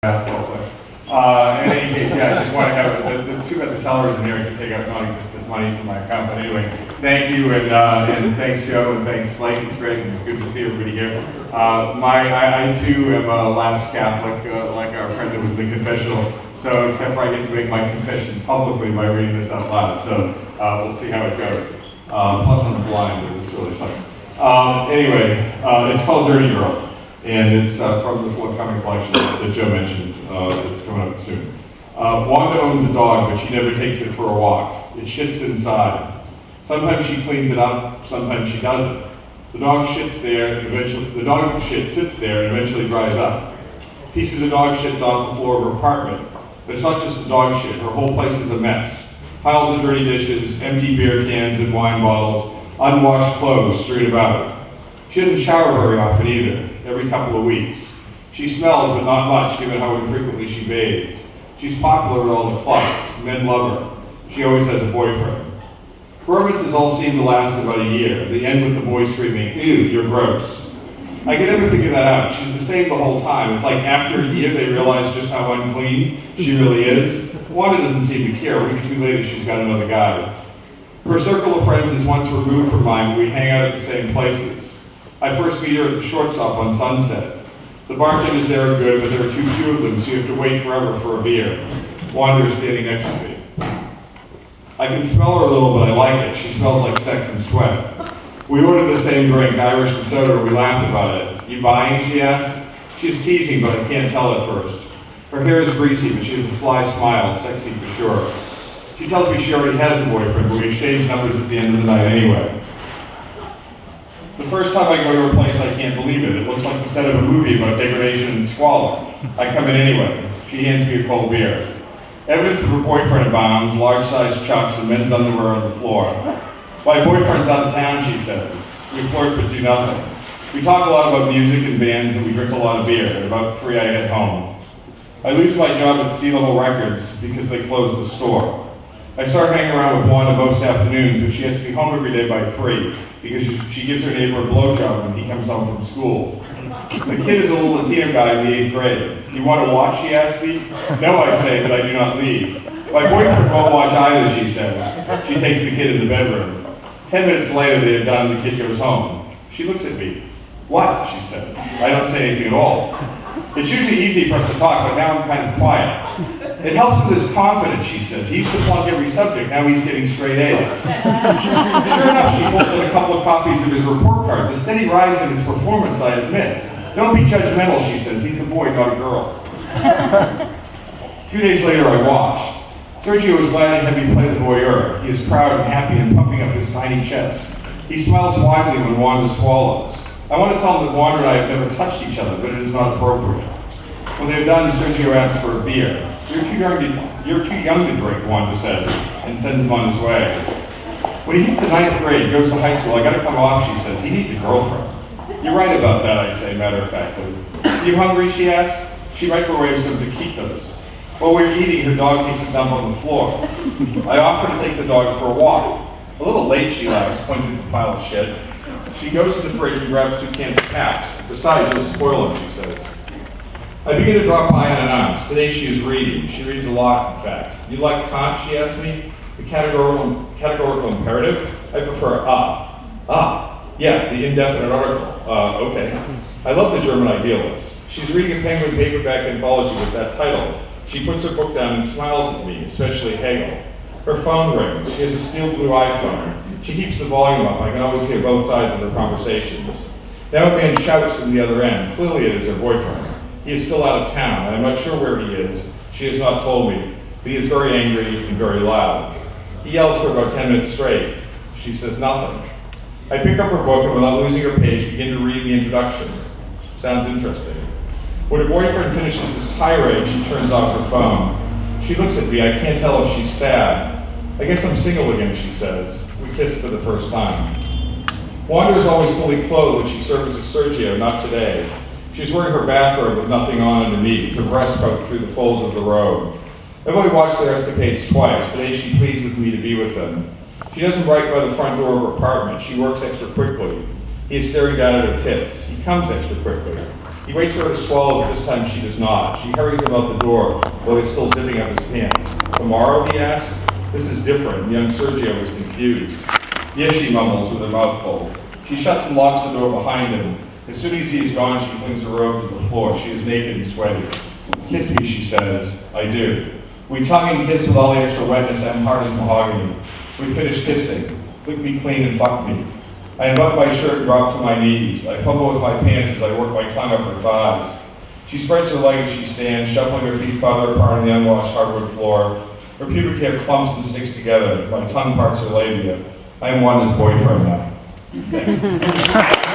basketball player. In any case, yeah, I just want to have the two at the tellers in here can take out non-existent money from my account. But anyway, thank you, and thanks Joe, and thanks Slate. It's great and good to see everybody here. I too am a lapsed Catholic, like our friend that was in the confessional. So except for I get to make my confession publicly by reading this out loud. So we'll see how it goes. Plus I'm blind, and this really sucks. Anyway, it's called Dirty Girl. And it's from the forthcoming collection that Joe mentioned. It's coming up soon. Wanda owns a dog, but she never takes it for a walk. It shits inside. Sometimes she cleans it up, sometimes she doesn't. The dog shits there, and the dog shit sits there and eventually dries up. Pieces of dog shit dot the floor of her apartment. But it's not just the dog shit, her whole place is a mess. Piles of dirty dishes, empty beer cans and wine bottles, unwashed clothes strewn about. She doesn't shower very often either, every couple of weeks. She smells, but not much, given how infrequently she bathes. She's popular at all the clubs. Men love her. She always has a boyfriend. Romances all seem to last about a year. They end with the boy screaming, "Ew, you're gross." I could never figure that out. She's the same the whole time. It's like after a year they realize just how unclean she really is. Wanda doesn't seem to care. A week or two later she's got another guy. Her circle of friends is once removed from mine, but we hang out at the same places. I first meet her at the shortstop on Sunset. The bartenders there are good, but there are too few of them, so you have to wait forever for a beer. Wanda is standing next to me. I can smell her a little, but I like it. She smells like sex and sweat. We order the same drink, Irish and soda, and we laugh about it. "You buying?" she asks. She's teasing, but I can't tell at first. Her hair is greasy, but she has a sly smile, sexy for sure. She tells me she already has a boyfriend, but we exchange numbers at the end of the night anyway. The first time I go to her place, I can't believe it. It looks like the set of a movie about degradation and squalor. I come in anyway. She hands me a cold beer. Evidence of her boyfriend abounds, large-sized chucks and men's underwear on the floor. "My boyfriend's out of town," she says. We flirt but do nothing. We talk a lot about music and bands, and we drink a lot of beer. At about 3, I head home. I lose my job at C-Level Records because they closed the store. I start hanging around with Wanda most afternoons, but she has to be home every day by 3 because she gives her neighbor a blowjob when he comes home from school. The kid is a little Latino guy in the 8th grade. "You want to watch?" she asks me. "No," I say, but I do not leave. "My boyfriend won't watch either," she says. She takes the kid in the bedroom. 10 minutes later, they are done, the kid goes home. She looks at me. "What?" she says. I don't say anything at all. It's usually easy for us to talk, but now I'm kind of quiet. "It helps with his confidence," she says. "He used to flunk every subject, now he's getting straight A's." Sure enough, she pulls out a couple of copies of his report cards. A steady rise in his performance, I admit. "Don't be judgmental," she says. "He's a boy, not a girl." 2 days later, I watch. Sergio is glad to have me play the voyeur. He is proud and happy and puffing up his tiny chest. He smiles widely when Wanda swallows. I want to tell him that Wanda and I have never touched each other, but it is not appropriate. When they're done, Sergio asks for a beer. You're too young to drink," Wanda says, and sends him on his way. When he hits the 9th grade, goes to high school, I gotta come off, she says. "He needs a girlfriend." "You're right about that," I say, matter-of-factly. "You hungry?" she asks. She microwaves some taquitos. While we're eating, her dog takes a dump on the floor. I offer to take the dog for a walk. "A little late," she laughs, pointing at the pile of shit. She goes to the fridge and grabs 2 cans of Pabst. "Besides, you'll spoil them," she says. I begin to drop by unannounced. Today she is reading. She reads a lot, in fact. "You like Kant?" she asks me. "The categorical imperative? I prefer yeah, the indefinite article. Okay. I love the German idealists." She's reading a Penguin paperback anthology with that title. She puts her book down and smiles at me, especially Hegel. Her phone rings. She has a steel blue iPhone. She keeps the volume up. I can always hear both sides of her conversations. Now a man shouts from the other end. Clearly it is her boyfriend. He is still out of town, and I'm not sure where he is. She has not told me, but he is very angry and very loud. He yells for about 10 minutes straight. She says nothing. I pick up her book and without losing her page, begin to read the introduction. Sounds interesting. When her boyfriend finishes his tirade, she turns off her phone. She looks at me. I can't tell if she's sad. "I guess I'm single again," she says. We kiss for the first time. Wanda is always fully clothed when she services Sergio, not today. She's wearing her bathrobe with nothing on underneath, her breast poked through the folds of the robe. I've only watched their escapades twice. Today she pleads with me to be with them. She doesn't write by the front door of her apartment. She works extra quickly. He is staring down at her tits. He comes extra quickly. He waits for her to swallow, but this time she does not. She hurries him out the door while he's still zipping up his pants. Tomorrow, he asks? This is different. Young Sergio is confused. Yes, she mumbles with her mouth full. She shuts and locks the door behind him. As soon as he is gone, she flings her robe to the floor. She is naked and sweaty. Kiss me, she says. I do. We tongue and kiss with all the extra wetness and hard as mahogany. We finish kissing. Lick me clean and fuck me. I unbutton my shirt and drop to my knees. I fumble with my pants as I work my tongue up her thighs. She spreads her legs as she stands, shuffling her feet farther apart on the unwashed hardwood floor. Her pubic hair clumps and sticks together. My tongue parts her labia. I am Wanda's boyfriend now. Thanks.